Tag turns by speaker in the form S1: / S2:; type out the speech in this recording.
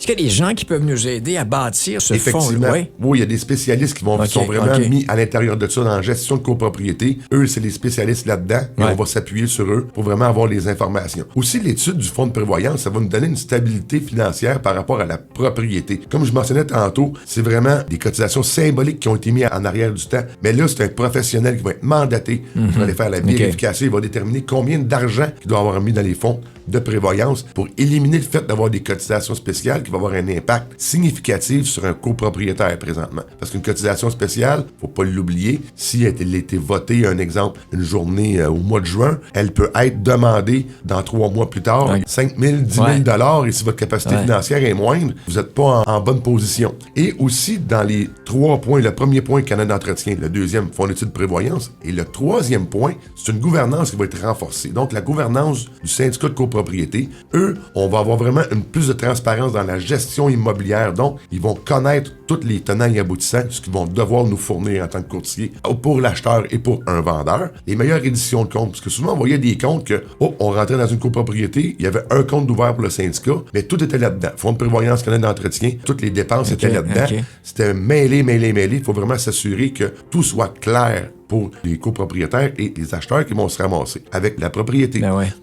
S1: Est-ce qu'il y a des gens qui peuvent nous aider à bâtir ce fonds?
S2: Effectivement. Oui, il y a des spécialistes qui sont vraiment mis à l'intérieur de ça dans la gestion de copropriété. Eux, c'est les spécialistes là-dedans et on va s'appuyer sur eux pour vraiment avoir les informations. Aussi, l'étude du fonds de prévoyance, ça va nous donner une stabilité financière par rapport à la propriété. Comme je mentionnais tantôt, c'est vraiment des cotisations symboliques qui ont été mises en arrière du temps. Mais là, c'est un professionnel qui va être mandaté pour aller faire la vérification. Il va déterminer combien d'argent il doit avoir mis dans les fonds de prévoyance pour éliminer le fait d'avoir des cotisations spéciales qui va avoir un impact significatif sur un copropriétaire présentement. Parce qu'une cotisation spéciale, faut pas l'oublier, si elle a été votée, un exemple, une journée au mois de juin, elle peut être demandée dans 3 mois plus tard, 5 000, 10 000 $ et si votre capacité financière est moindre, vous n'êtes pas en bonne position. Et aussi, dans les 3 points, le premier point, Canada d'entretien, le deuxième, fonds d'études de prévoyance, et le troisième point, c'est une gouvernance qui va être renforcée. Donc, la gouvernance du syndicat de copropriété, eux, on va avoir vraiment une plus de transparence dans la gestion immobilière. Donc, ils vont connaître tous les tenants et aboutissants, ce qu'ils vont devoir nous fournir en tant que courtier pour l'acheteur et pour un vendeur. Les meilleures éditions de comptes, parce que souvent, on voyait des comptes que, on rentrait dans une copropriété, il y avait un compte ouvert pour le syndicat, mais tout était là-dedans. Fonds de prévoyance, Canada d'entretien, toutes les dépenses étaient là-dedans. C'était mêlé. Il faut vraiment s'assurer que tout soit clair pour les copropriétaires et les acheteurs qui vont se ramasser avec la propriété.